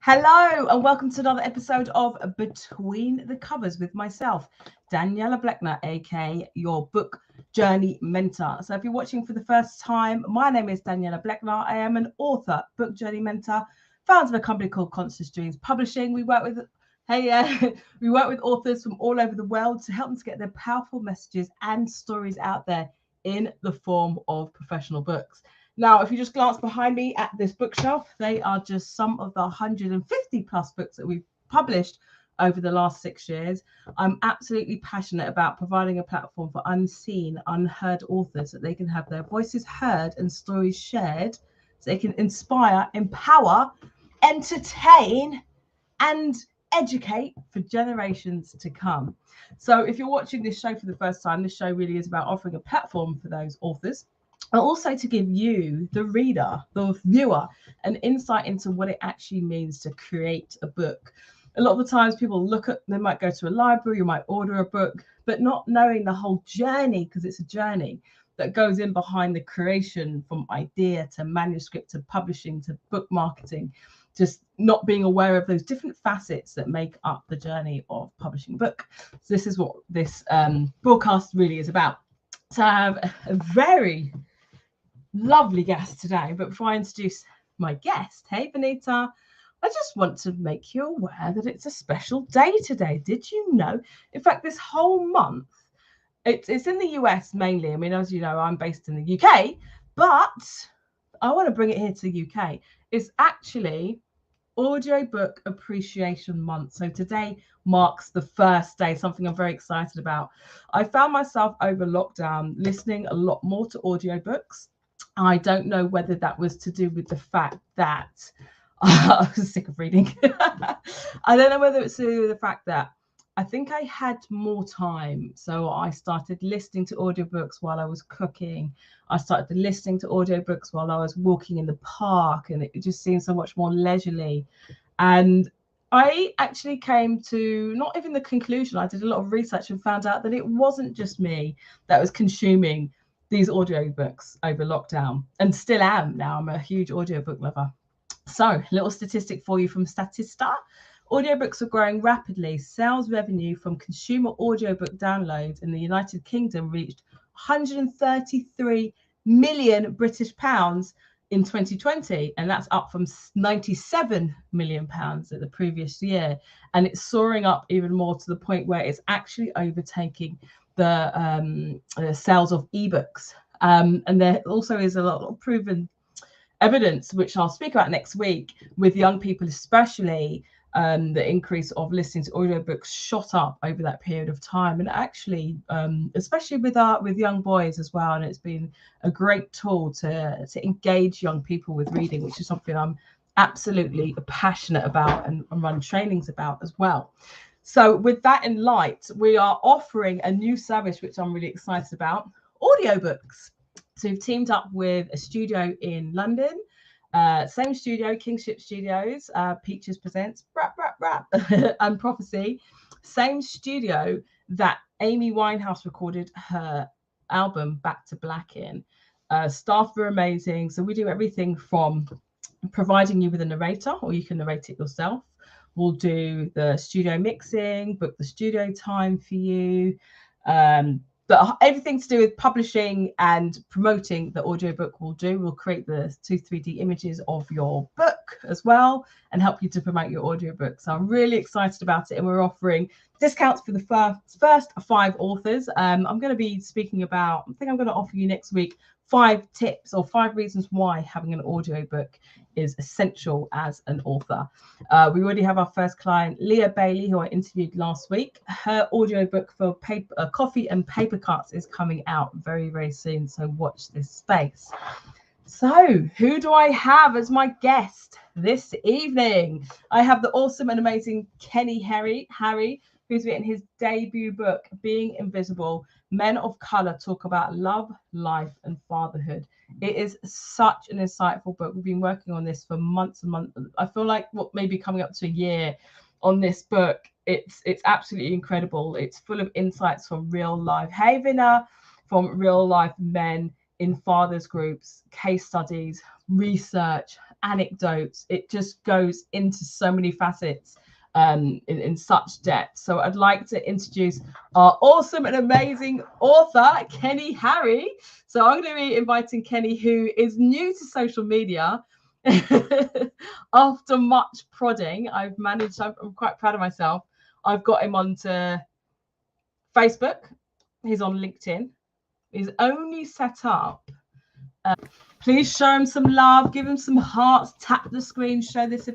Hello and welcome to another episode of Between the Covers with myself, Daniela Blechner, aka your book journey mentor. So if you're watching for the first time, my name is Daniela Blechner. I am an author, book journey mentor, founder of a company called Conscious Dreams Publishing. We work with we work with authors from all over the world to help them to get their powerful messages and stories out there in the form of professional books. Now, if you just glance behind me at this bookshelf, they are just some of the 150 plus books that we've published over the last 6 years. I'm absolutely passionate about providing a platform for unseen, unheard authors so that they can have their voices heard and stories shared, so they can inspire, empower, entertain, and educate for generations to come. So if you're watching this show for the first time, this show really is about offering a platform for those authors, but also to give you, the reader, the viewer, an insight into what it actually means to create a book. A lot of the times people they might go to a library, you might order a book, but not knowing the whole journey, because it's a journey that goes in behind the creation, from idea to manuscript to publishing to book marketing, just not being aware of those different facets that make up the journey of publishing a book. So this is what this broadcast really is about. So I have a very lovely guest today, but before I introduce my guest, hey Benita, I just want to make you aware that it's a special day today. Did you know? In fact, this whole month, it's in the US mainly. I mean, as you know, I'm based in the UK, but I want to bring it here to the UK. It's actually Audiobook Appreciation Month. So today marks the first day, something I'm very excited about. I found myself over lockdown listening a lot more to audiobooks. I don't know whether that was to do with the fact that I was sick of reading. I don't know whether it's to do with the fact that I think I had more time. So I started listening to audiobooks while I was cooking. I started listening to audiobooks while I was walking in the park, and it just seemed so much more leisurely. And I actually came to not even the conclusion. I did a lot of research and found out that it wasn't just me that was consuming these audiobooks over lockdown, and still am now. I'm a huge audiobook lover. So, little statistic for you from Statista. Audiobooks are growing rapidly. Sales revenue from consumer audiobook downloads in the United Kingdom reached 133 million British pounds in 2020, and that's up from 97 million pounds at the previous year. And it's soaring up even more to the point where it's actually overtaking the sales of ebooks. And there also is a lot of proven evidence, which I'll speak about next week, with young people especially. The increase of listening to audiobooks shot up over that period of time, and actually especially with young boys as well. And it's been a great tool to engage young people with reading, which is something I'm absolutely passionate about and run trainings about as well. So with that in light, we are offering a new service which I'm really excited about: audiobooks. So we've teamed up with a studio in London. Same studio, Kingship Studios, Peaches Presents, and Prophecy. Same studio that Amy Winehouse recorded her album Back to Black in. Staff are amazing. So we do everything from providing you with a narrator, or you can narrate it yourself. We'll do the studio mixing, book the studio time for you. But everything to do with publishing and promoting the audiobook we'll do. We'll create the 3D images of your book as well and help you to promote your audiobook. So I'm really excited about it. And we're offering discounts for the first 5 authors. I'm going to be speaking about, I think I'm going to offer you next week 5 tips or 5 reasons why having an audiobook is essential as an author. We already have our first client, Leah Bailey, who I interviewed last week. Her audiobook for Coffee and Paper Cuts is coming out very, very soon. So watch this space. So who do I have as my guest this evening? I have the awesome and amazing Kenny Harry, who's written his debut book, Being Invisible: Men of Color Talk About Love, Life, and Fatherhood. It is such an insightful book. We've been working on this for months and months. I feel like maybe coming up to a year on this book. It's absolutely incredible. It's full of insights from real life, from real life men in fathers groups, case studies, research, anecdotes. It just goes into so many facets in such depth. So I'd like to introduce our awesome and amazing author, Kenny Harry. So I'm going to be inviting Kenny, who is new to social media. After much prodding, I've managed, I'm quite proud of myself. I've got him onto Facebook. He's on LinkedIn. He's only set up. Please show him some love, give him some hearts, tap the screen, share this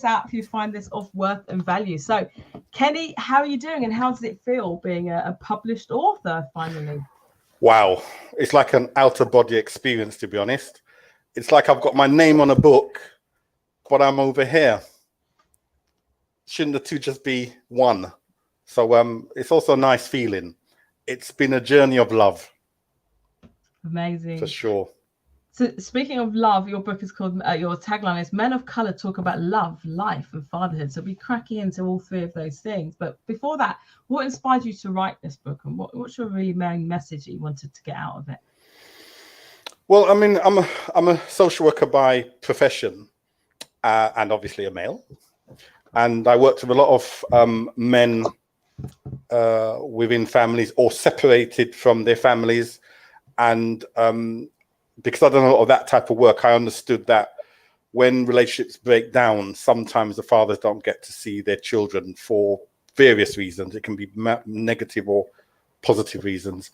out if you find this of worth and value. So, Kenny, how are you doing, and how does it feel being a published author finally? Wow, it's like an out-of-body experience, to be honest. It's like I've got my name on a book, but I'm over here. Shouldn't the two just be one? So it's also a nice feeling. It's been a journey of love. Amazing. For sure. So speaking of love, your book is called, your tagline is Men of Color Talk About Love, Life and Fatherhood. So we'll be cracking into all three of those things. But before that, what inspired you to write this book, and what's your really main message that you wanted to get out of it? Well, I mean, I'm a social worker by profession, and obviously a male. And I worked with a lot of men within families or separated from their families. And because I've done a lot of that type of work, I understood that when relationships break down, sometimes the fathers don't get to see their children for various reasons. It can be negative or positive reasons.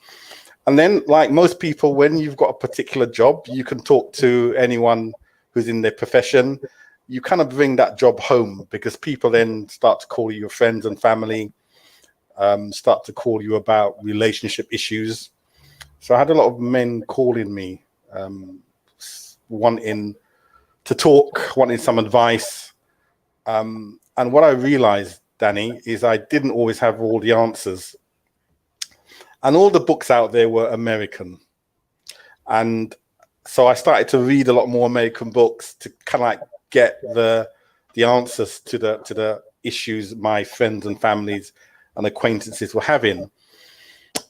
And then, like most people, when you've got a particular job, you can talk to anyone who's in their profession. You kind of bring that job home, because people then start to call you your friends and family, start to call you about relationship issues. So I had a lot of men calling me, wanting to talk, wanting some advice. And what I realized, Danni, is I didn't always have all the answers. And all the books out there were American. And so I started to read a lot more American books to kind of like get the answers to the issues my friends and families and acquaintances were having.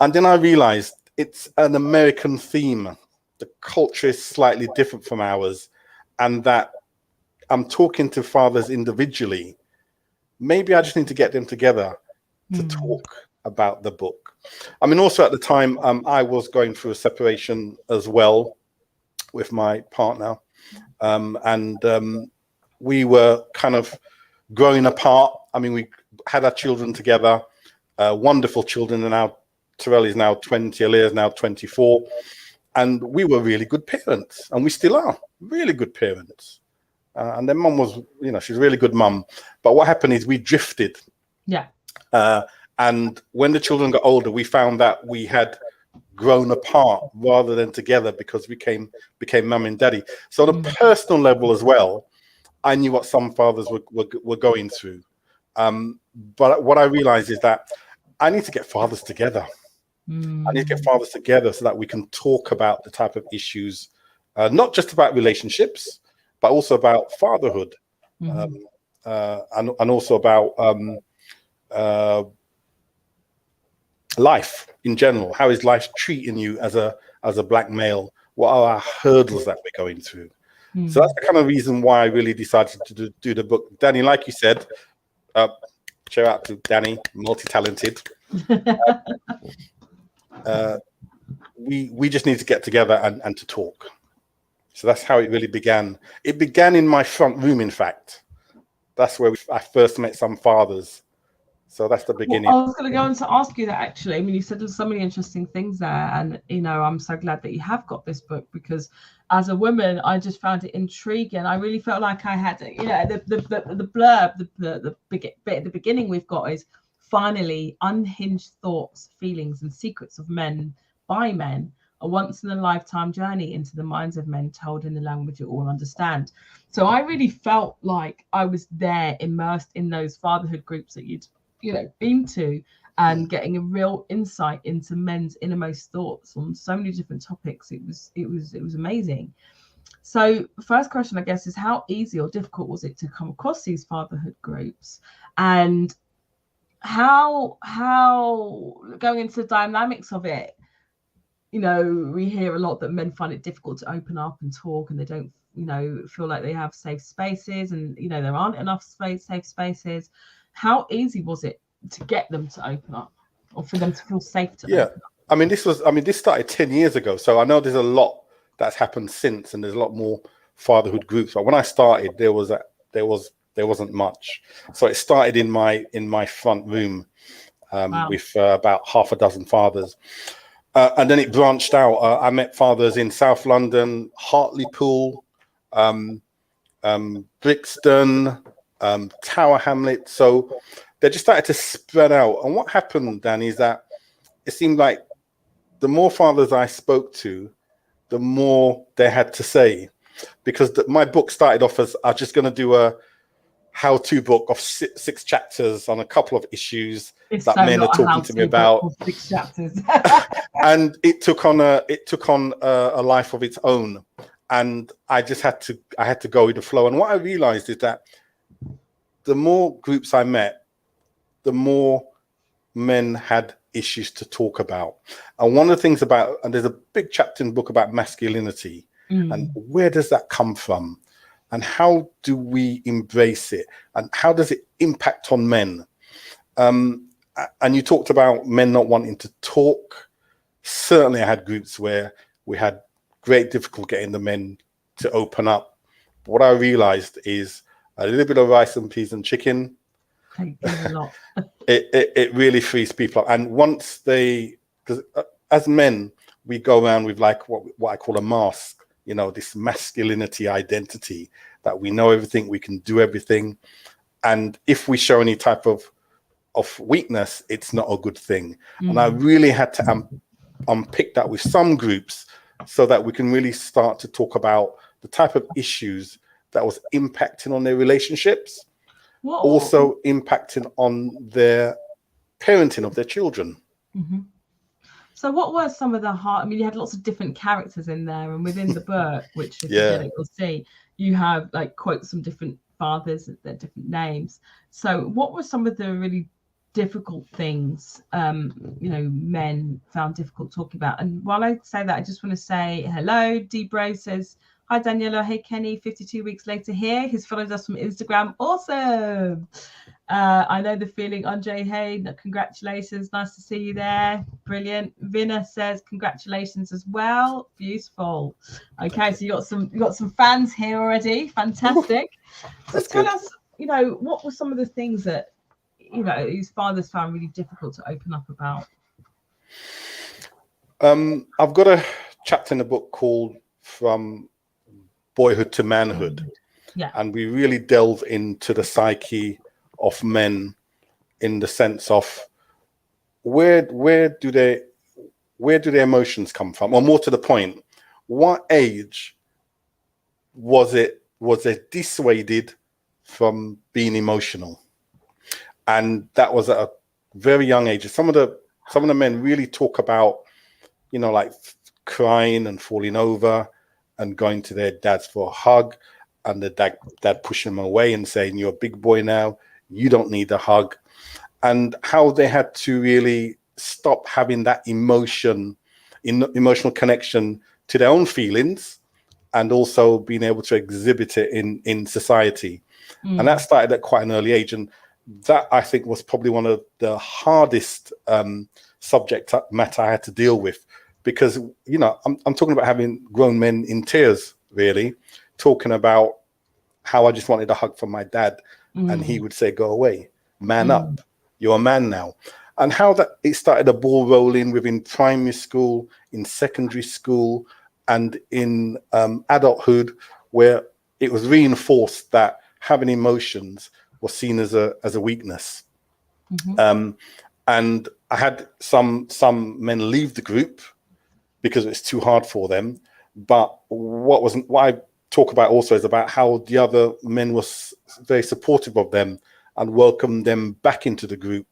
And then I realized it's an American theme. The culture is slightly different from ours, and that I'm talking to fathers individually. Maybe I just need to get them together to talk about the book. I mean, also at the time, I was going through a separation as well with my partner, and we were kind of growing apart. I mean, we had our children together, wonderful children, and now Terrell is now 20, Alea is now 24, and we were really good parents, and we still are really good parents. And then mum was, she's a really good mum. But what happened is we drifted. Yeah. And when the children got older, we found that we had grown apart rather than together, because we became mum and daddy. So on a personal level as well, I knew what some fathers were going through. But what I realized is that I need to get fathers together. I need to get fathers together so that we can talk about the type of issues, not just about relationships, but also about fatherhood, and also about life in general. How is life treating you as a black male? What are our hurdles that we're going through? So that's the kind of reason why I really decided to do the book. Danni, like you said, shout out to Danni, multi-talented. We just need to get together and to talk. So that's how it really began. It began in my front room, in fact. That's where I first met some fathers. So that's the beginning. Well, I was going to go on to ask you that, actually. I mean, you said there's so many interesting things there. And, I'm so glad that you have got this book, because as a woman, I just found it intriguing. I really felt like I had, the blurb, the bit at the beginning we've got is finally unhinged thoughts, feelings and secrets of men by men. A once-in-a-lifetime journey into the minds of men told in the language you all understand. So I really felt like I was there, immersed in those fatherhood groups that you'd been to, and getting a real insight into men's innermost thoughts on so many different topics. It was amazing. So first question, I guess, is how easy or difficult was it to come across these fatherhood groups, and how going into the dynamics of it? We hear a lot that men find it difficult to open up and talk, and they don't feel like they have safe spaces, and there aren't enough safe spaces. How easy was it to get them to open up, or for them to feel safe to open up? This started 10 years ago, so I know there's a lot that's happened since, and there's a lot more fatherhood groups. But when I started, there wasn't much. So it started in my front room with about half a dozen fathers, and then it branched out. I met fathers in South London, Hartlepool, Brixton, Tower Hamlet. So they just started to spread out. And what happened, Danny, is that it seemed like the more fathers I spoke to, the more they had to say, because my book started off as I'm just going to do a how-to book of six chapters on a couple of issues that men are talking to me about. 6 chapters. And it took on a life of its own, and I had to go with the flow. And what I realized is that the more groups I met, the more men had issues to talk about. And one of the things and there's a big chapter in the book about masculinity, and where does that come from, and how do we embrace it, and how does it impact on men? And you talked about men not wanting to talk. Certainly I had groups where we had great difficulty getting the men to open up. But what I realized is a little bit of rice and peas and chicken. It really frees people up. And once because as men, we go around with like what I call a mask, this masculinity identity, that we know everything, we can do everything. And if we show any type of weakness, it's not a good thing. And I really had to unpick that with some groups so that we can really start to talk about the type of issues that was impacting on their relationships. Whoa. Also impacting on their parenting of their children. Mm-hmm. So what were some of the you had lots of different characters in there, and within the book, which if you get it, you'll see, you have like quotes from different fathers, their different names. So what were some of the really difficult things men found difficult talking about? And while I say that, I just want to say hello. Debro says, hi Daniela, hey Kenny, 52 weeks later here. He's followed us from Instagram. Awesome. I know the feeling. Andre, hey, congratulations, nice to see you there. Brilliant. Vina says congratulations as well. Beautiful. Okay, so you got some fans here already. Fantastic. So tell us, what were some of the things that these fathers found really difficult to open up about? I've got a chapter in the book called From Boyhood to Manhood. Yeah. And we really delve into the psyche of men in the sense of where do their emotions come from? Or more to the point, what age was it dissuaded from being emotional? And that was at a very young age. Some of the men really talk about, like crying and falling over and going to their dads for a hug, and the dad pushing them away and saying, you're a big boy now, you don't need a hug. And how they had to really stop having that emotional connection to their own feelings, and also being able to exhibit it in society. And that started at quite an early age. And that, I think, was probably one of the hardest subject matter I had to deal with, because I'm talking about having grown men in tears, really, talking about how I just wanted a hug from my dad, and he would say, go away, man up, you're a man now. And how that it started a ball rolling within primary school, in secondary school, and in adulthood, where it was reinforced that having emotions was seen as a weakness. And I had some men leave the group because it's too hard for them. But what I talk about also is about how the other men was very supportive of them and welcomed them back into the group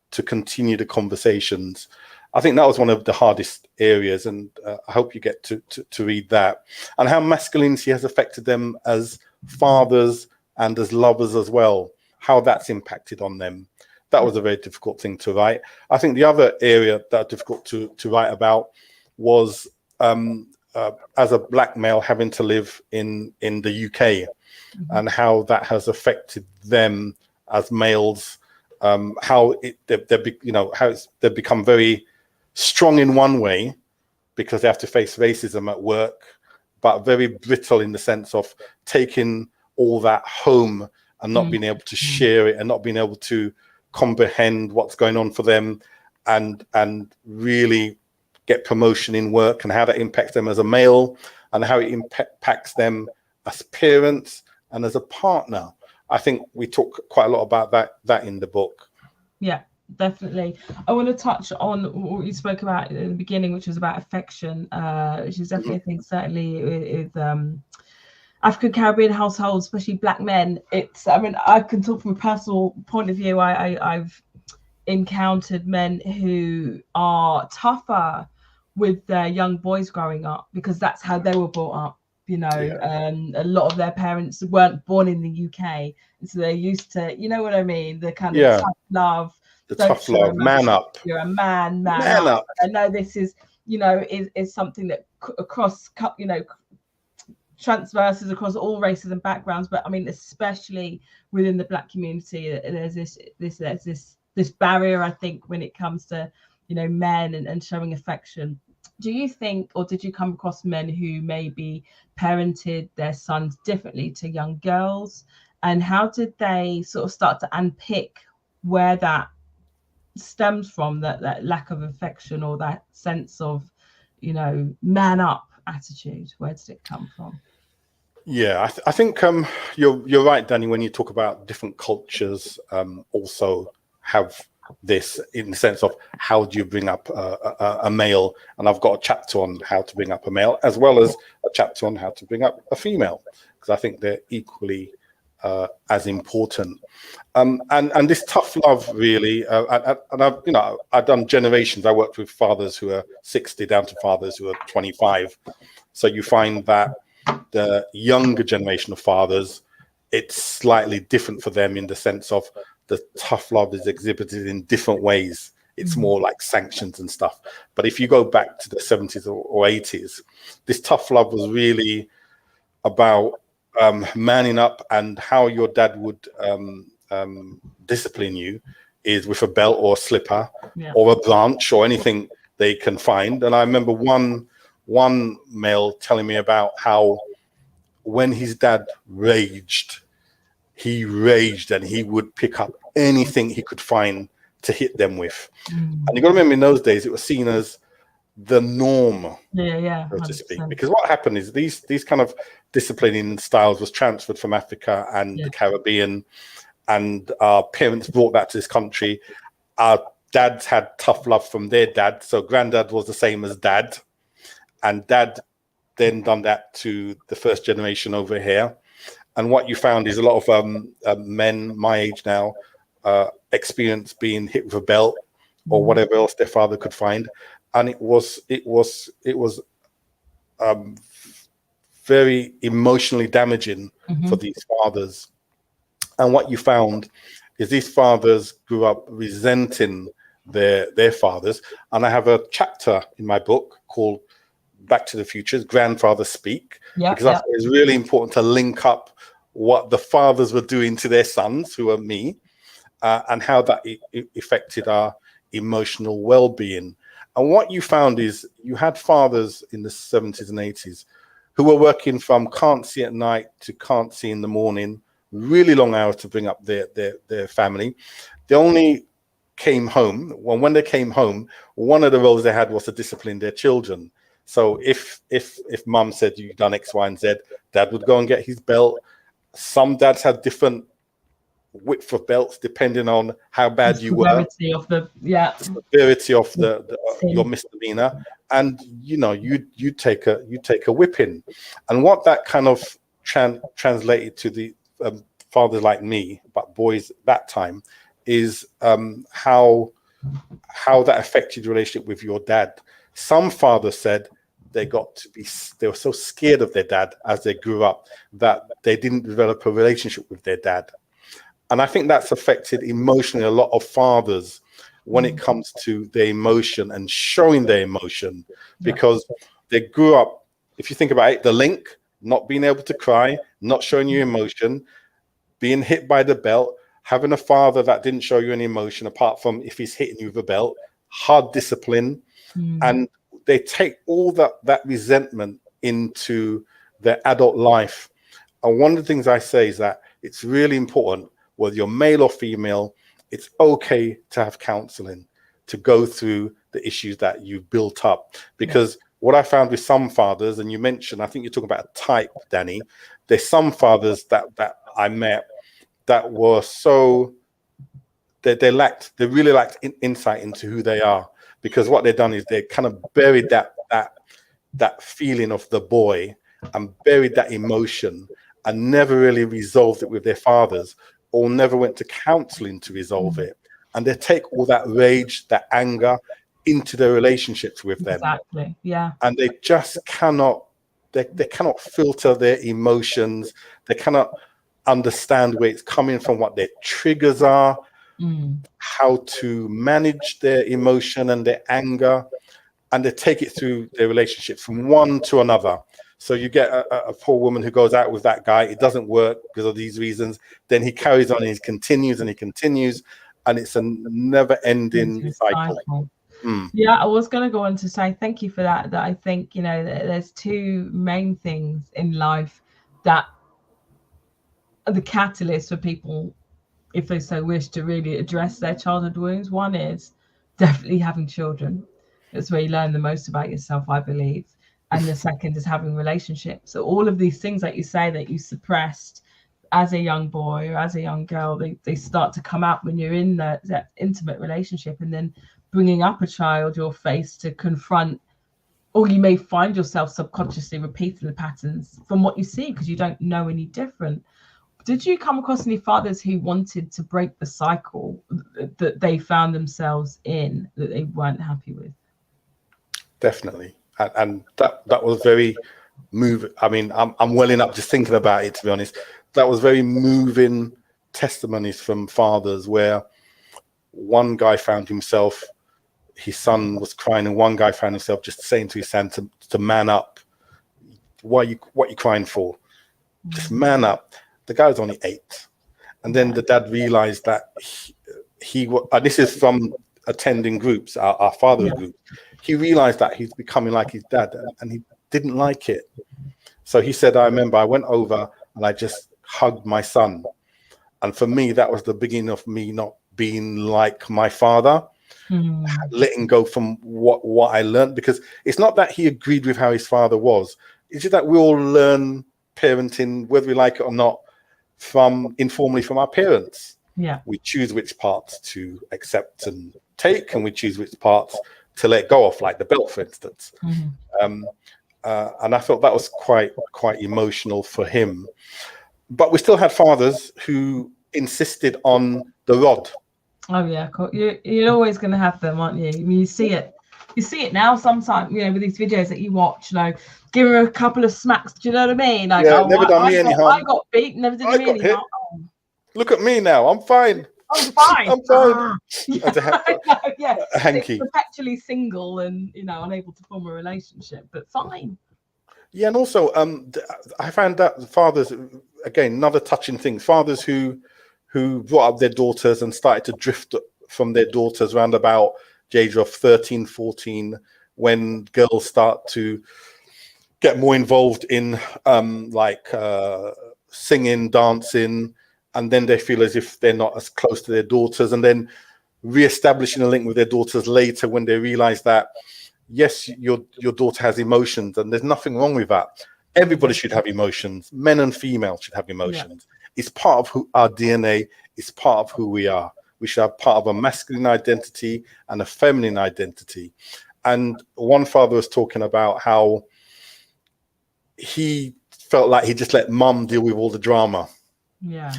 to continue the conversations. I think that was one of the hardest areas, and I hope you get to read that, and how masculinity has affected them as fathers and as lovers as well, how that's impacted on them. That was a very difficult thing to write. I think the other area that was difficult to write about was as a black male having to live in the UK, and how that has affected them as males, how they've become very strong in one way because they have to face racism at work, but very brittle in the sense of taking all that home and not being able to share it and not being able to comprehend what's going on for them, and really get promotion in work, and how that impacts them as a male, and how it impacts them as parents and as a partner. I think we talk quite a lot about that in the book. Yeah, definitely. I want to touch on what you spoke about in the beginning, which was about affection, which is definitely a thing, certainly with African Caribbean households, especially black men. I mean, I can talk from a personal point of view. I've encountered men who are tougher with their young boys growing up because that's how they were brought up. You know, a lot of their parents weren't born in the UK, and so they're used to, you know what I mean, the kind of tough love. The tough love, man up. You're a man up. I know this is, you know, is something that across, you know, transverses across all races and backgrounds, but I mean, especially within the black community, there's this barrier, I think, when it comes to, you know, men and showing affection. Do you think, or did you come across men who maybe parented their sons differently to young girls? And how did they sort of start to unpick where that stems from, that lack of affection or that sense of, you know, man up attitude? Where did it come from? Yeah, I think you're right, Danny, when you talk about different cultures also have this, in the sense of how do you bring up a male, and I've got a chapter on how to bring up a male, as well as a chapter on how to bring up a female, because I think they're equally as important. And this tough love, really, and I've done generations. I worked with fathers who are 60 down to fathers who are 25. So you find that the younger generation of fathers, it's slightly different for them in the sense of the tough love is exhibited in different ways. It's more like sanctions and stuff. But if you go back to the 70s or 80s, this tough love was really about manning up, and how your dad would discipline you is with a belt or a slipper or a branch or anything they can find. And I remember one male telling me about how when his dad raged, and he would pick up anything he could find to hit them with. And you got to remember, in those days, it was seen as the norm, so to speak. Because what happened is these kind of disciplining styles was transferred from Africa and the Caribbean, and our parents brought that to this country. Our dads had tough love from their dad, so granddad was the same as dad, and dad then done that to the first generation over here. And what you found is a lot of men my age now experience being hit with a belt or whatever else their father could find, and it was very emotionally damaging for these fathers. And what you found is these fathers grew up resenting their fathers. And I have a chapter in my book called Back to the Future's Grandfathers Speak, because I thought it's really important to link up what the fathers were doing to their sons, who are me, and how that affected our emotional well-being. And what you found is you had fathers in the 70s and 80s who were working from can't see at night to can't see in the morning, really long hours to bring up their family. They only came home, when they came home, one of the roles they had was to discipline their children. So if mum said you've done X, Y, and Z, dad would go and get his belt. Some dads had different width of belts depending on how bad you were. Severity of the your misdemeanor, and you take a whipping. And what that kind of translated to the fathers like me, but boys at that time, is how that affected your relationship with your dad. Some fathers said they were so scared of their dad as they grew up that they didn't develop a relationship with their dad. And I think that's affected emotionally a lot of fathers when it comes to their emotion and showing their emotion, because they grew up if you think about it, the link, not being able to cry, not showing you emotion, being hit by the belt, having a father that didn't show you any emotion apart from if he's hitting you with a belt, hard discipline, and they take all that resentment into their adult life. And one of the things I say is that it's really important, whether you're male or female, it's okay to have counseling, to go through the issues that you've built up. Because what I found with some fathers, and you mentioned, I think you're talking about a type, Danni, there's some fathers that I met that were so, they really lacked insight into who they are. Because what they've done is they kind of buried that feeling of the boy and buried that emotion and never really resolved it with their fathers, or never went to counseling to resolve it. And they take all that rage, that anger into their relationships with them. Exactly. Yeah. And they just cannot, they cannot filter their emotions. They cannot understand where it's coming from, what their triggers are, how to manage their emotion and their anger. And they take it through their relationships from one to another. So you get a poor woman who goes out with that guy. It doesn't work because of these reasons. Then he carries on and he continues and he continues. And it's a never-ending cycle. Yeah, I was going to go on to say thank you for that. That I think, you know, there's two main things in life that are the catalyst for people, if they so wish, to really address their childhood wounds. One is definitely having children. That's where you learn the most about yourself, I believe. And the second is having relationships. So all of these things that you say that you suppressed as a young boy or as a young girl, they start to come out when you're in that intimate relationship. And then bringing up a child, you're faced to confront, or you may find yourself subconsciously repeating the patterns from what you see because you don't know any different. Did you come across any fathers who wanted to break the cycle that they found themselves in, that they weren't happy with? Definitely. And that was very moving. I mean, I'm welling up just thinking about it, to be honest. That was very moving testimonies from fathers where one guy found himself, his son was crying, and one guy found himself just saying to his son to man up. What are you crying for? Just man up. The guy was only 8. And then the dad realized that he and this is from attending groups, our fatherhood group. He realized that he's becoming like his dad, and he didn't like it. So he said, I remember I went over and I just hugged my son. And for me, that was the beginning of me not being like my father, letting go from what I learned. Because it's not that he agreed with how his father was. It's just that we all learn parenting, whether we like it or not, informally from our parents. Yeah. We choose which parts to accept and take, and we choose which parts to let go of, like the belt, for instance. And I felt that was quite emotional for him. But we still had fathers who insisted on the rod. Oh yeah, you're always going to have them, aren't you? I mean, you see it now sometimes, you know, with these videos that you watch, you know, give her a couple of smacks. Do you know what I mean? Like, yeah, never done me any harm. I got beat, never did me any harm. Look at me now, I'm fine. I'm fine. I'm fine. Yeah, a hanky. Perpetually single and, you know, unable to form a relationship, but fine. Yeah, and also I found that fathers, again, another touching thing, fathers who brought up their daughters and started to drift from their daughters around about the age of 13, 14, when girls start to get more involved in singing, dancing, and then they feel as if they're not as close to their daughters, and then re-establishing a link with their daughters later when they realize that, yes, your daughter has emotions, and there's nothing wrong with that. Everybody should have emotions. Men and females should have emotions. Yeah. It's part of our DNA. It's part of who we are. We should have part of a masculine identity and a feminine identity. And one father was talking about how he felt like he just let mum deal with all the drama. Yeah.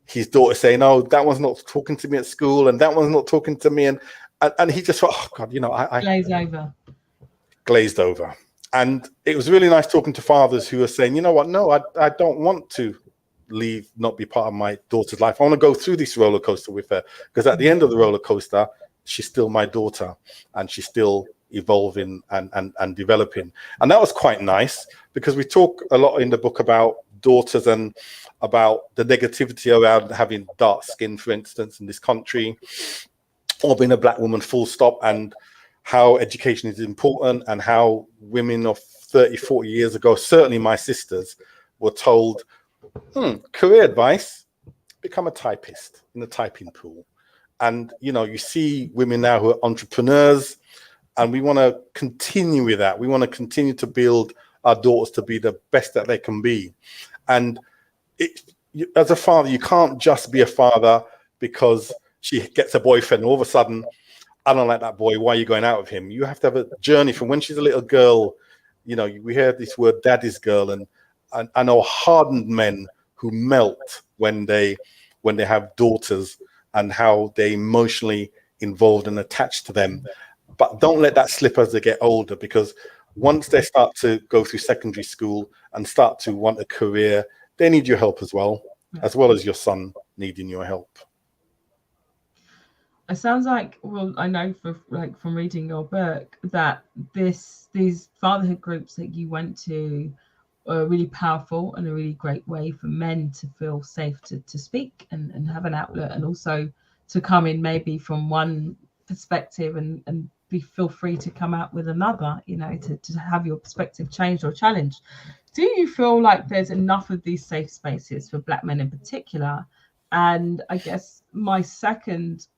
His daughter saying, "Oh, that one's not talking to me at school, and that one's not talking to me," and he just thought, "Oh God, you know, I glazed over." And it was really nice talking to fathers who are saying, "You know what? No, I don't want to leave, not be part of my daughter's life. I want to go through this roller coaster with her, because at the end of the roller coaster, she's still my daughter, and she's still evolving and developing. And that was quite nice, because we talk a lot in the book about daughters and about the negativity around having dark skin, for instance, in this country, or being a black woman full stop, and how education is important, and how women of 30, 40 years ago, certainly my sisters, were told, career advice, become a typist in the typing pool. And, you know, you see women now who are entrepreneurs, and we want to continue with that. We want to continue to build our daughters to be the best that they can be. And as a father, you can't just be a father because she gets a boyfriend and all of a sudden, I don't like that boy, why are you going out with him? You have to have a journey from when she's a little girl. You know, we hear this word daddy's girl, and I know hardened men who melt when they have daughters, and how they emotionally involved and attached to them. But don't let that slip as they get older, because once they start to go through secondary school and start to want a career, they need your help as well as your son needing your help. It sounds like, well, I know from reading your book that these fatherhood groups that you went to are really powerful and a really great way for men to feel safe to speak and have an outlet, and also to come in maybe from one perspective and feel free to come out with another, you know, to have your perspective changed or challenged. Do you feel like there's enough of these safe spaces for black men in particular? And I guess my second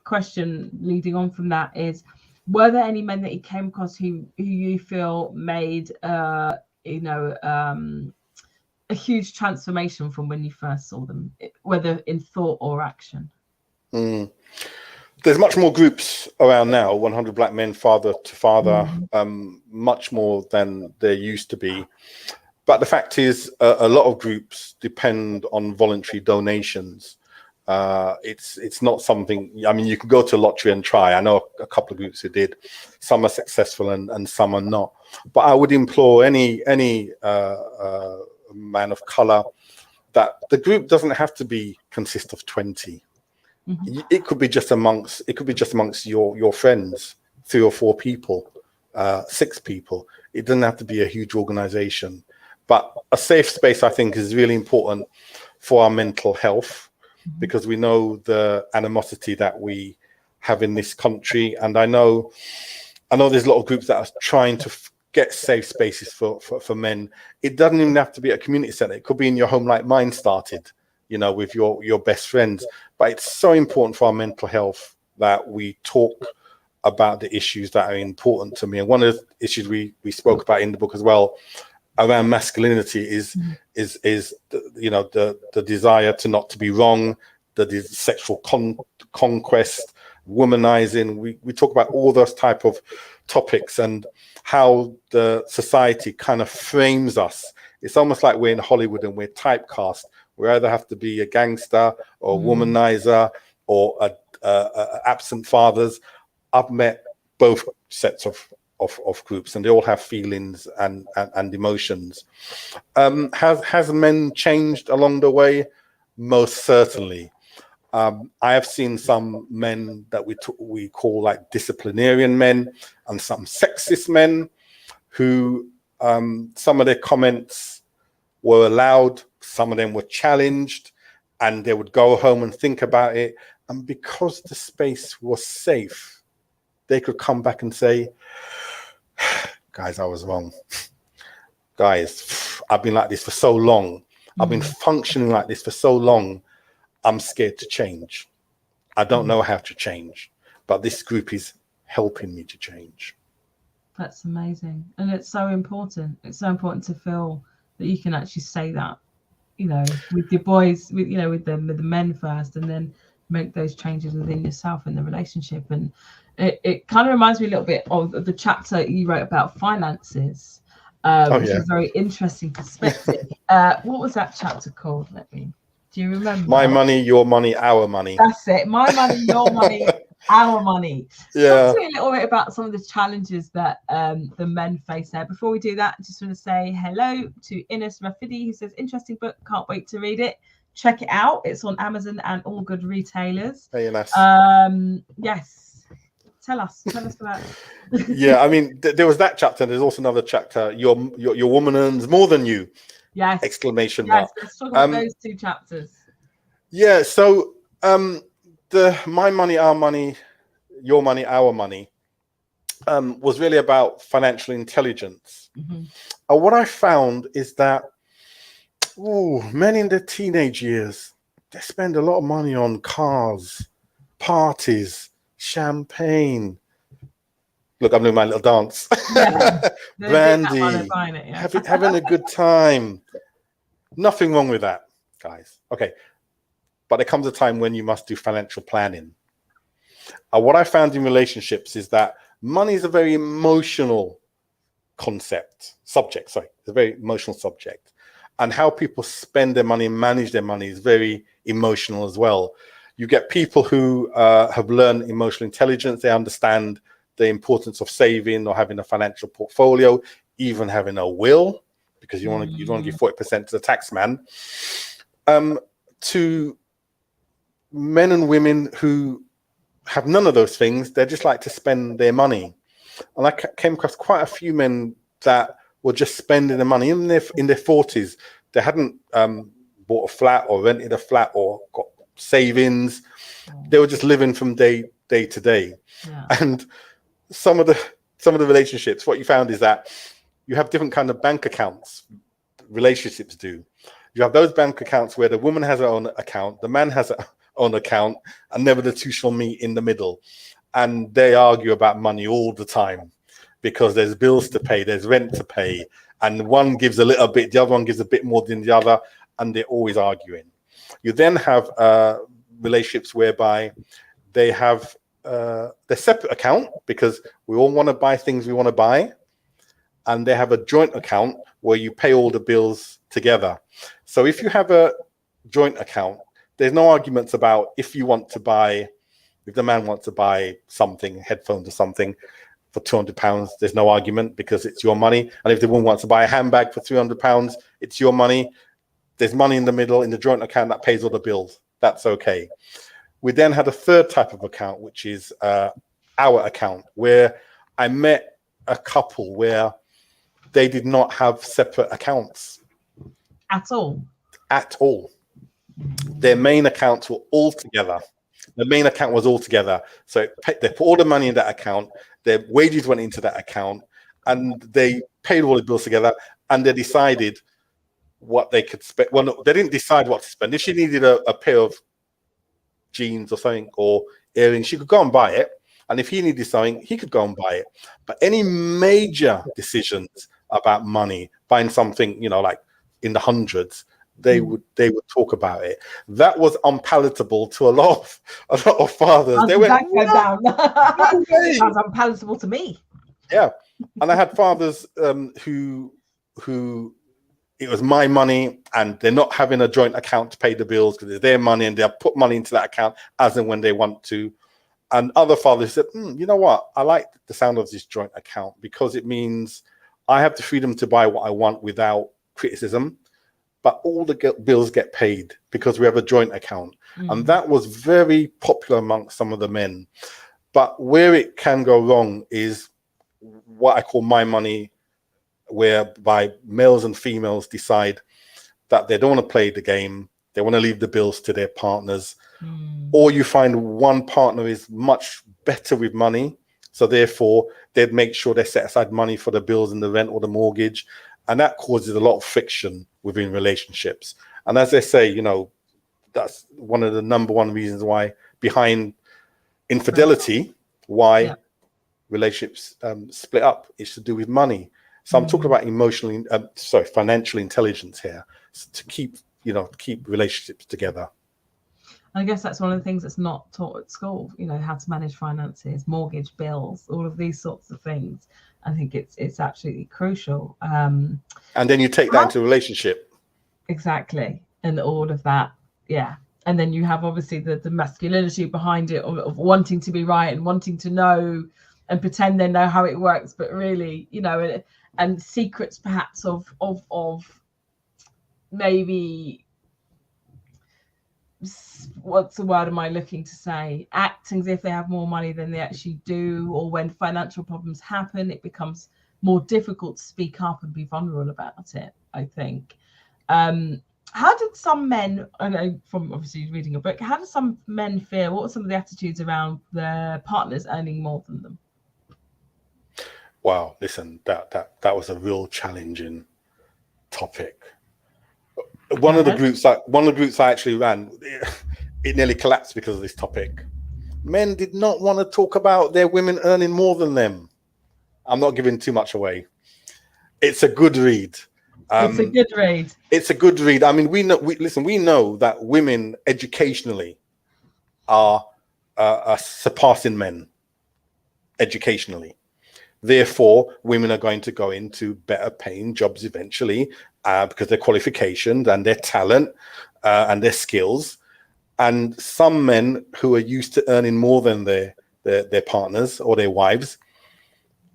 question leading on from that is, were there any men that you came across who you feel made a huge transformation from when you first saw them, whether in thought or action? There's much more groups around now, 100 Black Men, Father to Father, much more than there used to be. But the fact is, a lot of groups depend on voluntary donations. It's not something, I mean, you can go to a lottery and try. I know a couple of groups who did. Some are successful and some are not. But I would implore any man of color that the group doesn't have to consist of 20. It could be just amongst your friends, 3 or 4 people, 6 people. It doesn't have to be a huge organization. But a safe space, I think, is really important for our mental health, because we know the animosity that we have in this country. And I know there's a lot of groups that are trying to get safe spaces for men. It doesn't even have to be a community center. It could be in your home, like mine started, you know, with your best friends. But it's so important for our mental health that we talk about the issues that are important to me. And one of the issues we spoke about in the book as well around masculinity is the desire not to be wrong, the sexual conquest, womanizing. We talk about all those type of topics and how the society kind of frames us. It's almost like we're in Hollywood and we're typecast. We either have to be a gangster or a womanizer or absent fathers. I've met both sets of groups, and they all have feelings and emotions. Has men changed along the way? Most certainly. I have seen some men that we call like disciplinarian men, and some sexist men who some of their comments were allowed, some of them were challenged, and they would go home and think about it. And because the space was safe, they could come back and say, guys, I was wrong. Guys, I've been like this for so long. I've been functioning like this for so long. I'm scared to change. I don't know how to change, but this group is helping me to change. That's amazing. And it's so important. It's so important to feel that you can actually say that, you know, with your boys, with the men first, and then make those changes within yourself in the relationship. And it kind of reminds me a little bit of the chapter you wrote about finances, which is a very interesting perspective. What was that chapter called? Do you remember? My money, your money, our money. That's it. My money, your money, our money. Yeah. Talk to me a little bit about some of the challenges that the men face there. Before we do that, I just want to say hello to Ines Rafidi, who says, interesting book, can't wait to read it. Check it out. It's on Amazon and all good retailers. Hey, Ines. Yes. Tell us about Yeah, I mean, there was that chapter. There's also another chapter. Your woman earns more than you. Yes. Exclamation Yes, mark. let's talk about those two chapters. Yeah, so the my money, our money, your money, our money was really about financial intelligence. Mm-hmm. And what I found is that men in their teenage years, they spend a lot of money on cars, parties, champagne. Look, I'm doing my little dance. Yeah. Brandy, Buying it, yeah. having a good time. Nothing wrong with that, guys. Okay. But there comes a time when you must do financial planning. What I found in relationships is that money is a very emotional subject. It's a very emotional subject. And how people spend their money and manage their money is very emotional as well. You get people who have learned emotional intelligence. They understand the importance of saving or having a financial portfolio, even having a will, because you don't want to give 40% to the tax man. To men and women who have none of those things, they just like to spend their money. And I came across quite a few men that were just spending their money in their 40s. They hadn't bought a flat or rented a flat or got savings. They were just living from day to day. Yeah. And some of the relationships, what you found is that you have different kind of bank accounts. Relationships do. You have those bank accounts where the woman has her own account, the man has her own account, and never the two shall meet in the middle. And they argue about money all the time because there's bills to pay, there's rent to pay, and one gives a little bit, the other one gives a bit more than the other, and they're always arguing. You then have relationships whereby they have their separate account because we all want to buy things we want to buy, and they have a joint account where you pay all the bills together. So if you have a joint account, there's no arguments about if the man wants to buy something, headphones or something for £200, there's no argument because it's your money. And if the woman wants to buy a handbag for £300, it's your money. There's money in the middle in the joint account that pays all the bills. That's okay. We then had a third type of account, which is our account, where I met a couple where they did not have separate accounts. At all. Their main accounts were all together. The main account was all together. So they put all the money in that account. Their wages went into that account, and they paid all the bills together. And they decided what they could spend. Well, no, they didn't decide what to spend. If she needed a pair of jeans or something or earrings, she could go and buy it. And if he needed something, he could go and buy it. But any major decisions about money, buying something, like in the hundreds, they would talk about it. That was unpalatable to a lot of fathers. They went down. No way. Sounds unpalatable to me. Yeah, and I had fathers who it was my money, and they're not having a joint account to pay the bills because it's their money, and they'll put money into that account as and when they want to. And other fathers said, you know what? I like the sound of this joint account because it means I have the freedom to buy what I want without criticism. But all the bills get paid because we have a joint account. And that was very popular amongst some of the men. But where it can go wrong is what I call my money, whereby males and females decide that they don't want to play the game. They want to leave the bills to their partners. Or you find one partner is much better with money. So therefore, they'd make sure they set aside money for the bills and the rent or the mortgage. And that causes a lot of friction within relationships. And as they say, that's one of the number one reasons why behind infidelity, why relationships split up, is to do with money. So I'm talking about financial intelligence here to keep relationships together. I guess that's one of the things that's not taught at school, how to manage finances, mortgage, bills, all of these sorts of things. I think it's absolutely crucial. And then you take that into a relationship. Exactly. And all of that. Yeah. And then you have obviously the masculinity behind it of wanting to be right and wanting to know and pretend they know how it works, but really, and secrets perhaps of maybe what's the word am I looking to say? Acting as if they have more money than they actually do, or when financial problems happen, it becomes more difficult to speak up and be vulnerable about it, I think. How did some men, I know from obviously reading a book, how did some men feel? What were some of the attitudes around their partners earning more than them? Wow, listen, that was a real challenging topic. One of the groups I actually ran, it nearly collapsed because of this topic. Men did not want to talk about their women earning more than them. I'm not giving too much away. It's a good read. It's a good read. It's a good read. I mean, we know that women educationally are surpassing men educationally. Therefore, women are going to go into better paying jobs eventually because their qualifications and their talent and their skills. And some men who are used to earning more than their partners or their wives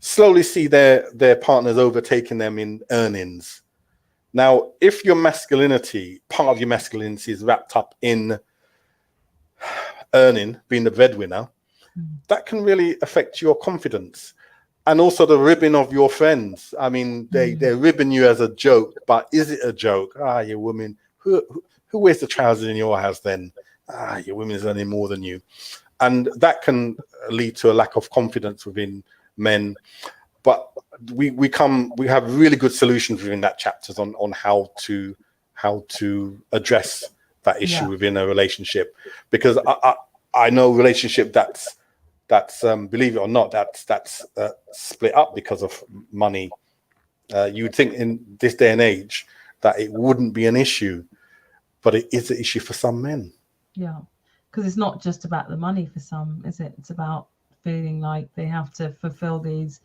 slowly see their partners overtaking them in earnings. Now, if your masculinity, part of your masculinity is wrapped up in earning, being the breadwinner, that can really affect your confidence. And also the ribbing of your friends. I mean, they're ribbing you as a joke, but is it a joke? You women, who wears the trousers in your house then? Your women is earning more than you. And that can lead to a lack of confidence within men. But we have really good solutions within that chapters on how to address that issue within a relationship. Because I know relationship that's believe it or not, that's split up because of money. You would think in this day and age that it wouldn't be an issue, but it is an issue for some men. Yeah, because it's not just about the money for some, is it? It's about feeling like they have to fulfill these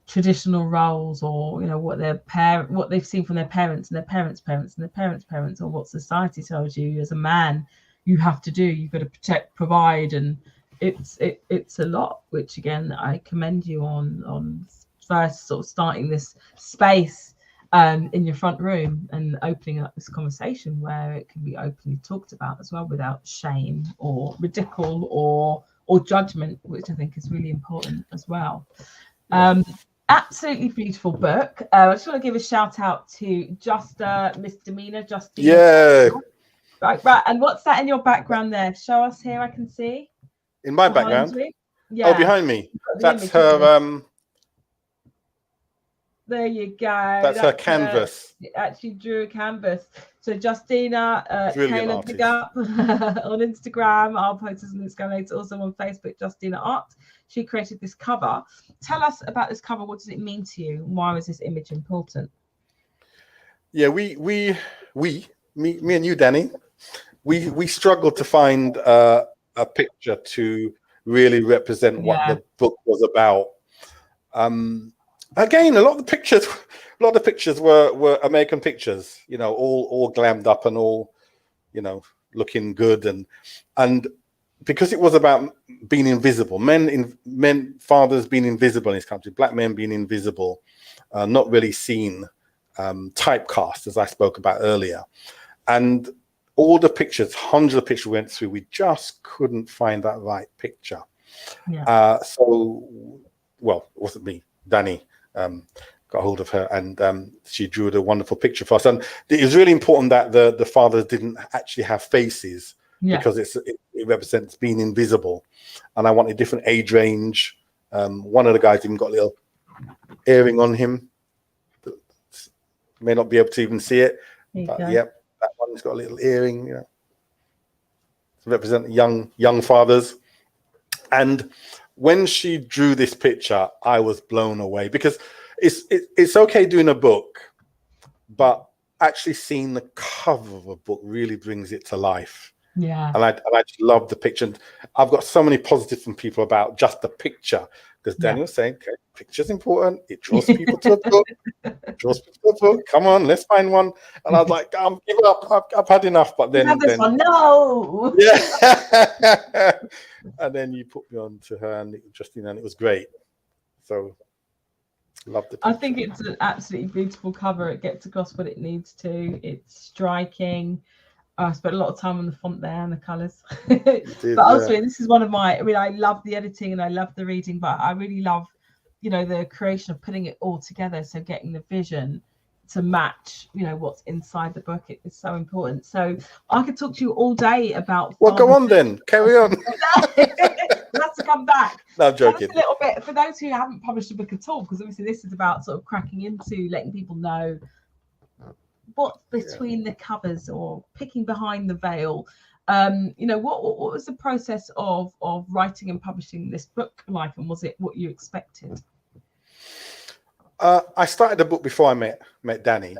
traditional roles, or what they've seen from their parents and their parents' parents and their parents' parents, or what society tells you as a man you have to do. You've got to protect, provide, and it's a lot, which again I commend you on first sort of starting this space in your front room and opening up this conversation where it can be openly talked about as well, without shame or ridicule or judgment, which I think is really important as well. Absolutely beautiful book. I just want to give a shout out to misdemeanor Justine. Yeah. Right. And what's that in your background there? Show us here. I can see. In my background? Yeah. Oh, behind me. That's her. There you go. That's her canvas. Actually drew a canvas. So Justina, Taylor, pick up on Instagram. I'll post this on Instagram later. Also on Facebook, Justina Art. She created this cover. Tell us about this cover. What does it mean to you? Why was this image important? Yeah, me and you, Danny, we struggled to find a picture to really represent what the book was about. Again, a lot of the pictures were American pictures, all glammed up and all, looking good, and because it was about being invisible, fathers being invisible in this country, black men being invisible, not really seen, typecast, as I spoke about earlier, and all the pictures, hundreds of pictures we went through, we just couldn't find that right picture. Yeah. It wasn't me, Danni. Got hold of her, and she drew a wonderful picture for us. And it was really important that the fathers didn't actually have faces, because it represents being invisible. And I wanted different age range. One of the guys even got a little earring on him. May not be able to even see it, but that one's got a little earring, to represent young fathers. And when she drew this picture, I was blown away, because it's okay doing a book, but actually seeing the cover of a book really brings it to life. Yeah. And I just love the picture. And I've got so many positives from people about just the picture, because Danny was saying, okay, picture's important. It draws people to a book. Come on, let's find one. And I was like, give up. I've had enough. But then, no. Yeah. And then you put me on to her and it was great. So love the picture. I think it's an absolutely beautiful cover. It gets across what it needs to. It's striking. I spent a lot of time on the font there and the colours. did, But ultimately, this is one of my, I mean, I love the editing and I love the reading, but I really love, you know, the creation of putting it all together. So getting the vision to match, you know, what's inside the book, it is so important. So I could talk to you all day about. Well, go on then, carry on. Let's come back. No, I'm joking. A little bit for those who haven't published a book at all, because obviously this is about sort of cracking into, letting people know what's between the covers or picking behind the veil. You know, what was the process of writing and publishing this book like, and was it what you expected? I started the book before I met Danni,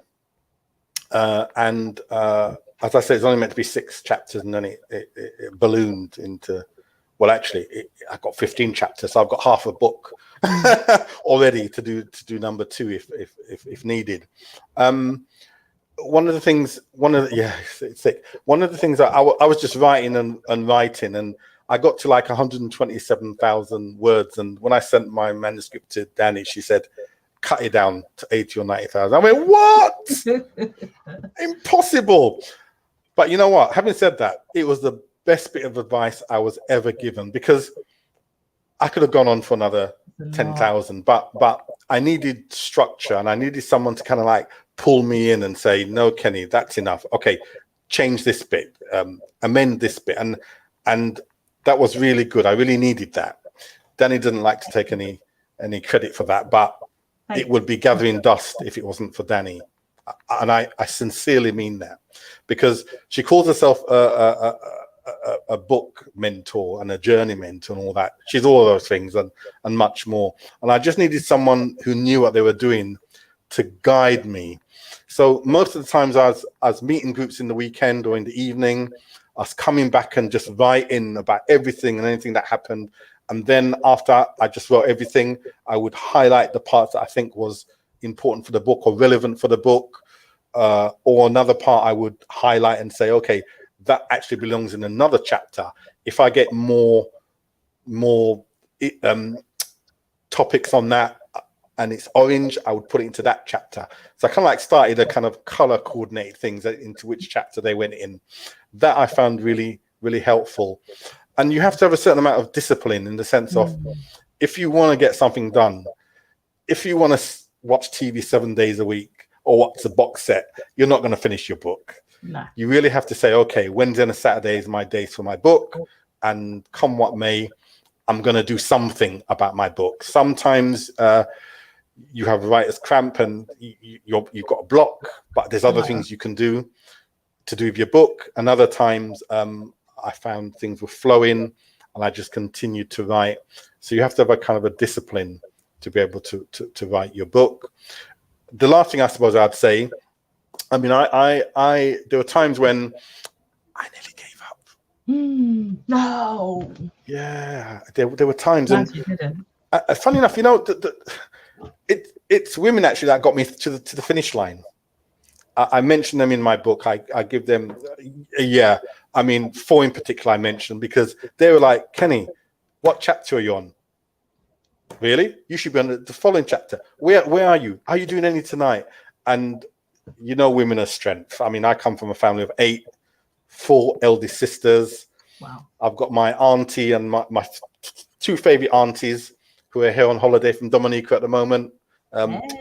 and as I said, it's only meant to be 6 chapters, and then it ballooned into, well, actually, I got 15 chapters, so I've got half a book already to do number 2 if needed. One of the things that I was just writing and writing, and I got to like 127,000 words, and when I sent my manuscript to Danni, she said, cut it down to 80 or 90,000. I went, what? Impossible. But you know what? Having said that, it was the best bit of advice I was ever given, because I could have gone on for another 10,000, but I needed structure, and I needed someone to kind of like pull me in and say, no, Kenny, that's enough. Okay, change this bit, amend this bit, and that was really good. I really needed that. Danni didn't like to take any credit for that, but it would be gathering dust if it wasn't for Danni. And I sincerely mean that, because she calls herself a book mentor and a journey mentor and all that. She's all of those things and much more. And I just needed someone who knew what they were doing to guide me. So most of the times I was meeting groups in the weekend or in the evening, I was coming back and just writing about everything and anything that happened. And then after I just wrote everything, I would highlight the parts that I think was important for the book or relevant for the book, or another part I would highlight and say, okay, that actually belongs in another chapter. If I get more topics on that and it's orange, I would put it into that chapter. So I kind of like started a kind of color coordinate things into which chapter they went in. That I found really, really helpful. And you have to have a certain amount of discipline, in the sense of, if you want to get something done, if you want to watch TV 7 days a week or watch a box set, you're not going to finish your book. No. You really have to say, okay, Wednesday and Saturday is my days for my book, and come what may, I'm going to do something about my book. Sometimes you have writer's cramp and you've got a block, but there's other things you can do with your book. And other times I found things were flowing and I just continued to write. So you have to have a kind of a discipline to be able to write your book. The last thing I suppose I'd say, I mean, I there were times when I nearly gave up. No. Yeah, there were times. Glad you didn't. Funny enough, you know, it's women actually that got me to the finish line. I mention them in my book. I give them, I mean, 4 in particular I mentioned, because they were like, Kenny, what chapter are you on? Really? You should be on the following chapter. Where are you? Are you doing any tonight? And you know, women are strength. I mean, I come from a family of 4 eldest sisters. Wow. I've got my auntie and my 2 favorite aunties who are here on holiday from Dominica at the moment.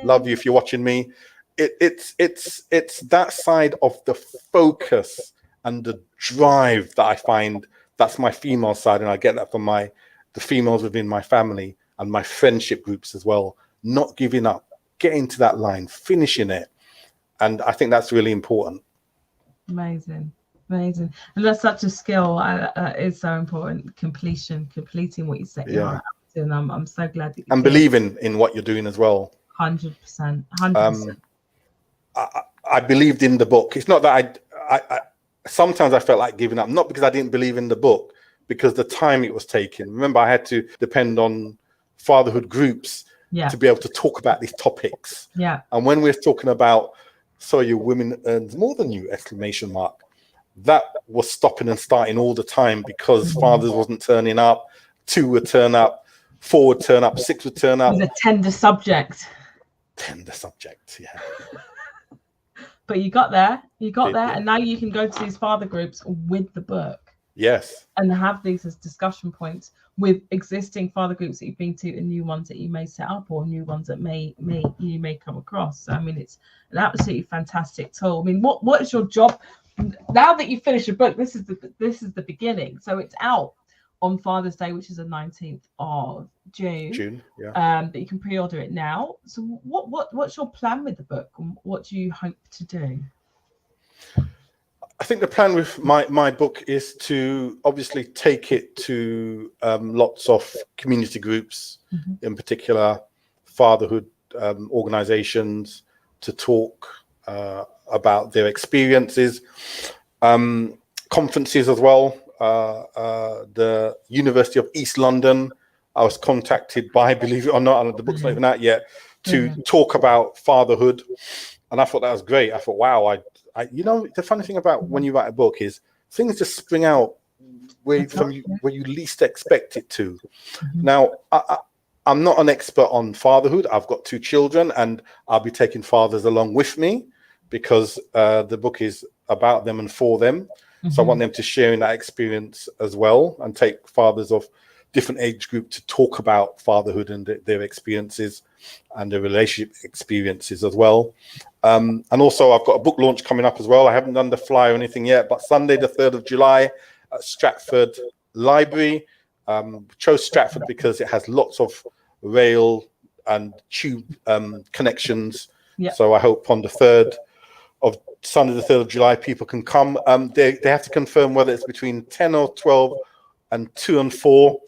Love you if you're watching me. It's that side of the focus and the drive that I find, that's my female side, and I get that from the females within my family and my friendship groups as well. Not giving up, getting to that line, finishing it, and I think that's really important. Amazing, and that's such a skill. It's so important. Completing what you set your heart up to, and I'm so glad that you and believing in what you're doing as well. 100%. I believed in the book. It's not that I sometimes I felt like giving up, not because I didn't believe in the book, because the time it was taking. Remember, I had to depend on fatherhood groups to be able to talk about these topics. Yeah. And when we're talking about, so your women earns more than you, ! That was stopping and starting all the time, because fathers wasn't turning up, 2 would turn up, 4 would turn up, 6 would turn up. It was a tender subject. Yeah. But you got there, Yeah. and now you can go to these father groups with the book. Yes. And have these as discussion points with existing father groups that you've been to and new ones that you may set up or new ones that you may come across. So, I mean, it's an absolutely fantastic tool. I mean, what is your job now that you've finished your book? This is the beginning. So it's out on Father's Day, which is the 19th of June. Yeah. But you can pre-order it now. So what's your plan with the book, and what do you hope to do? I think the plan with my book is to obviously take it to lots of community groups, in particular fatherhood organizations, to talk about their experiences, conferences as well. The University of East London, I was contacted by, believe it or not, and the book's not even out yet, to talk about fatherhood. And I thought that was great. I thought, wow, the funny thing about when you write a book is things just spring out where you least expect it to. Now, I'm not an expert on fatherhood. I've got 2 children, and I'll be taking fathers along with me because the book is about them and for them. So I want them to share in that experience as well, and take fathers of different age group to talk about fatherhood and their experiences and their relationship experiences as well. And also I've got a book launch coming up as well. I haven't done the flyer or anything yet, but Sunday the 3rd of July at Stratford Library. Chose Stratford because it has lots of rail and tube connections. So I hope on the 3rd of Sunday the 3rd of July people can come. They have to confirm whether it's between 10 or 12 and 2 and 4,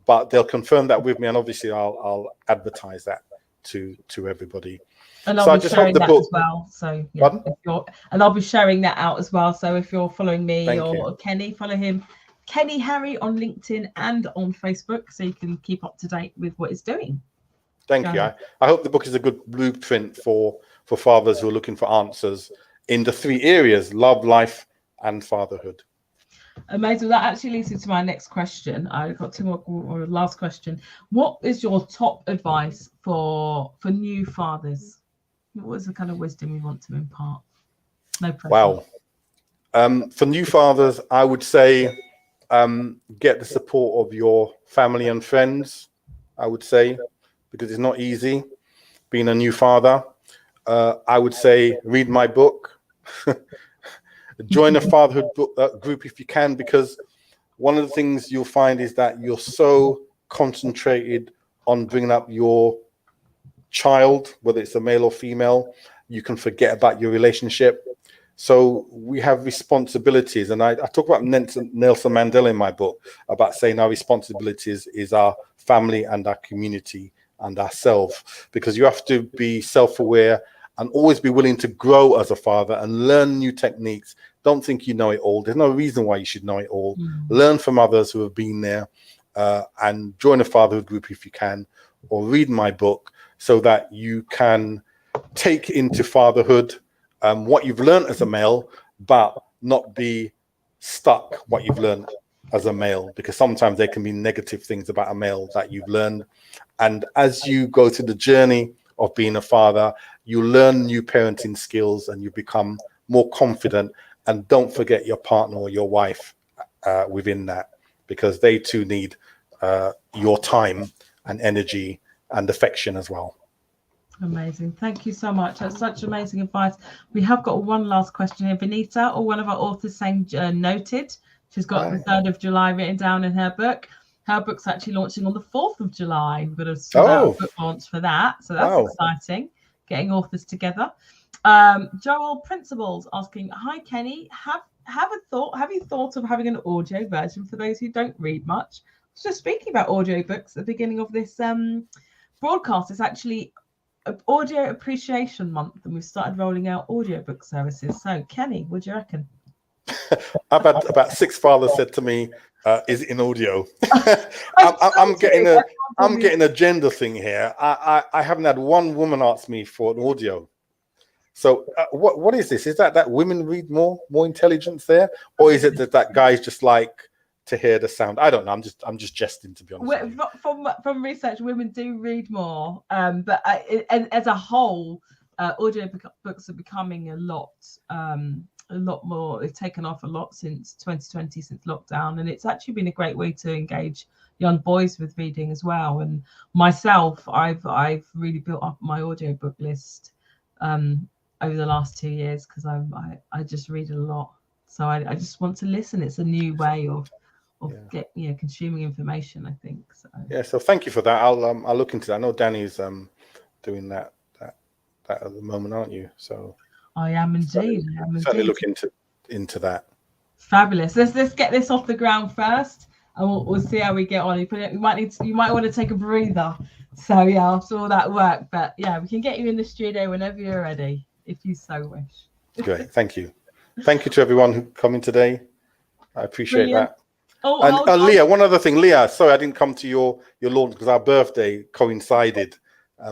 but they'll confirm that with me, and obviously I'll advertise that to everybody. And I'll be sharing that as well. So yeah, and I'll be sharing that out as well. So if you're following me or Kenny, follow him, Kenny Harry, on LinkedIn and on Facebook, so you can keep up to date with what he's doing. Thank you. I hope the book is a good blueprint for fathers who are looking for answers in the 3 areas: love, life, and fatherhood. Amazing. That actually leads me to my next question. I've got 2 more, or last question. What is your top advice for new fathers? What is the kind of wisdom you want to impart? No pressure. Wow. For new fathers, I would say get the support of your family and friends, I would say, because it's not easy being a new father. I would say read my book. Join a fatherhood group if you can, because one of the things you'll find is that you're so concentrated on bringing up your child, whether it's a male or female, you can forget about your relationship. So we have responsibilities, and I talk about Nelson Mandela in my book about saying our responsibilities is our family and our community and ourselves, because you have to be self-aware and always be willing to grow as a father and learn new techniques. Don't think you know it all. There's no reason why you should know it all. Learn from others who have been there, and join a fatherhood group if you can, or read my book so that you can take into fatherhood what you've learned as a male, but not be stuck what you've learned as a male, because sometimes there can be negative things about a male that you've learned. And as you go through the journey of being a father, you learn new parenting skills and you become more confident. And don't forget your partner or your wife within that, because they too need your time and energy and affection as well. Amazing. Thank you so much. That's such amazing advice. We have got one last question here. Benita, or one of our authors, saying noted. She's got the 3rd of July written down in her book. Her book's actually launching on the 4th of July. We've got a book launch for that. So that's exciting, getting authors together. Joel Principles asking, hi, Kenny. Have you thought of having an audio version for those who don't read much? I was just speaking about audio books at the beginning of this broadcast. It's actually Audio Appreciation Month, and we've started rolling out audiobook services. So, Kenny, what do you reckon? I've had about 6 fathers said to me, "Is it in audio?" I'm getting a gender thing here. I haven't had one woman ask me for an audio. So, what is this? Is that women read more intelligence there, or is it that guys just like to hear the sound? I don't know. I'm just jesting, to be honest. From research, women do read more, but as a whole, audio books are becoming a lot more. They've taken off a lot since 2020, since lockdown, and it's actually been a great way to engage young boys with reading as well. And myself, I've really built up my audiobook list over the last 2 years because I just read a lot. So I just want to listen. It's a new way of consuming information, I think. So yeah, so thank you for that. I'll look into that. I know Danny's doing that at the moment, aren't you? So I am indeed. Certainly look into that. Fabulous. Let's get this off the ground first, and we'll see how we get on. You might want to take a breather. So yeah, after all that work, but yeah, we can get you in the studio whenever you're ready, if you so wish. Great, thank you. Thank you to everyone who come in today. I appreciate Brilliant. that. Oh, and Leah, one other thing, Leah. Sorry, I didn't come to your launch because our birthday coincided.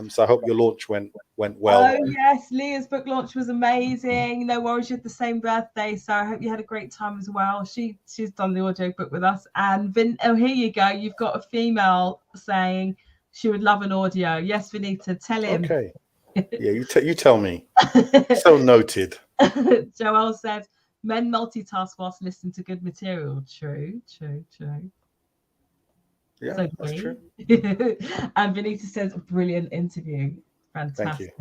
So I hope your launch went well. Oh yes, Leah's book launch was amazing. No worries, you had the same birthday, so I hope you had a great time as well. She's done the audio book with us, and here you go. You've got a female saying she would love an audio. Yes, Vinita, tell him. Okay. Yeah, you tell me. So noted. Joelle said, men multitask whilst listening to good material. True. Yeah, So that's true. And Vinita says, brilliant interview. Fantastic.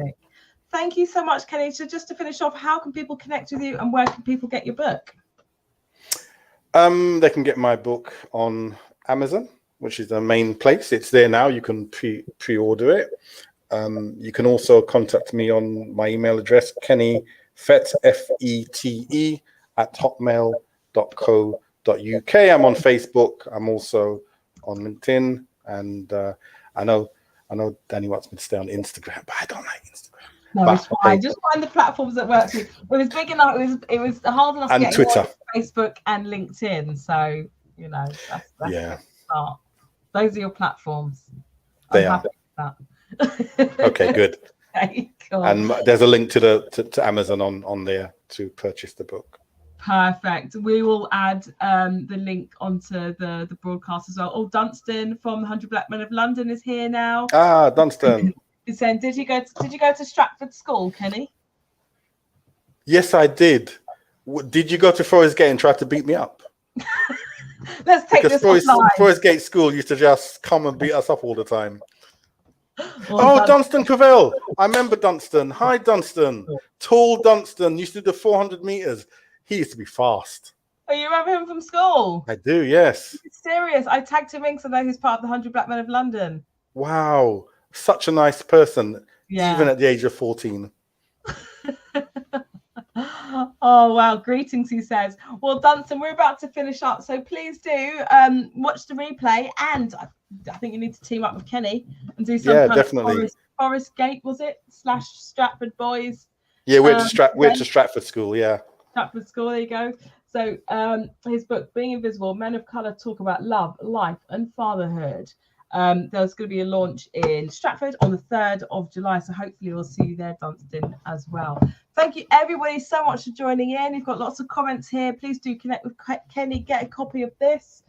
Thank you so much, Kenny. So just to finish off, how can people connect with you and where can people get your book? They can get my book on Amazon, which is the main place. It's there now. You can pre-order it. You can also contact me on my email address, Kenny Fete, Fete @hotmail.co.uk. I'm on Facebook. I'm also on LinkedIn, and I know Danny wants me to stay on Instagram, but I don't like Instagram. No, it's fine. Just find the platforms that work for you. It was big enough. It was hard enough to get Twitter, Facebook, and LinkedIn. So that's the start. Those are your platforms. They are. Okay, good. Okay, cool. And there's a link to Amazon on there to purchase the book. Perfect. We will add the link onto the broadcast as well. Oh, Dunstan from 100 Black Men of London is here now. Ah, Dunstan. He's saying, did you go to Stratford School, Kenny? Yes, I did. Did you go to Forest Gate and try to beat me up? Let's take this offline. Forest Gate School used to just come and beat us up all the time. Dunstan Cavell. I remember Dunstan. Hi, Dunstan. Tall Dunstan used to do the 400 meters. He used to be fast. Oh, you remember him from school? I do, yes. Serious. I tagged him in because I know he's part of the 100 Black Men of London. Wow. Such a nice person, even at the age of 14. Oh, wow. Greetings, he says. Well, Dunstan, we're about to finish up. So please do watch the replay. And I think you need to team up with Kenny and do some kind definitely. of Forest Gate, was it? / Stratford Boys. Yeah, we're to Stratford School, yeah. Stratford School, there you go. So his book, Being Invisible, Men of Colour Talk About Love, Life and Fatherhood. There's going to be a launch in Stratford on the 3rd of July. So hopefully we'll see you there, Dunstan, as well. Thank you, everybody, so much for joining in. You've got lots of comments here. Please do connect with Kenny. Get a copy of this.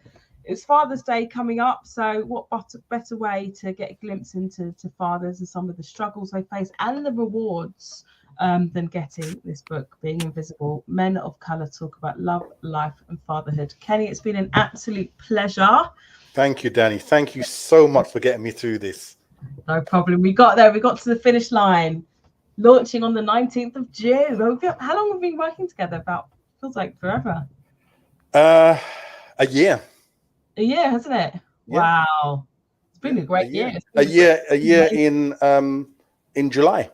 It's Father's Day coming up. So what better way to get a glimpse into fathers and some of the struggles they face and the rewards than getting this book, Being Invisible, Men of Colour Talk About Love, Life and Fatherhood. Kenny, it's been an absolute pleasure. Thank you, Danny. Thank you so much for getting me through this. No problem. We got there. We got to the finish line. Launching on the 19th of June. How long have we been working together? Feels like forever. A year. A year, hasn't it? Yeah. Wow. It's been a great year. A year in July.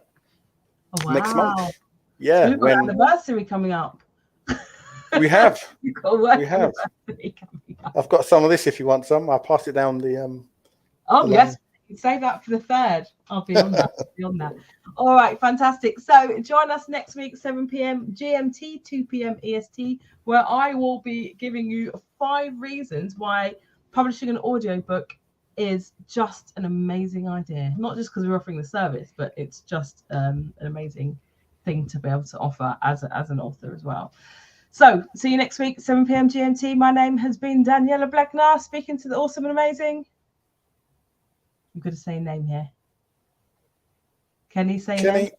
Oh, wow. Next month. Yeah. We've got an anniversary coming up. We have. We have. I've got some of this if you want some. I'll pass it down the yes. Save that for the 3rd. I'll be on that. All right, fantastic. So join us next week, 7 p.m. GMT, 2 p.m. EST, where I will be giving you 5 reasons why publishing an audiobook is just an amazing idea. Not just because we're offering the service, but it's just an amazing thing to be able to offer as an author as well. So see you next week, 7 p.m. GMT. My name has been Daniela Blechner, speaking to the awesome and amazing. I'm going to say a name here. Kenny, say a name.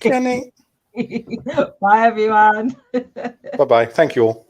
Kenny. Bye, everyone. Bye-bye. Thank you all.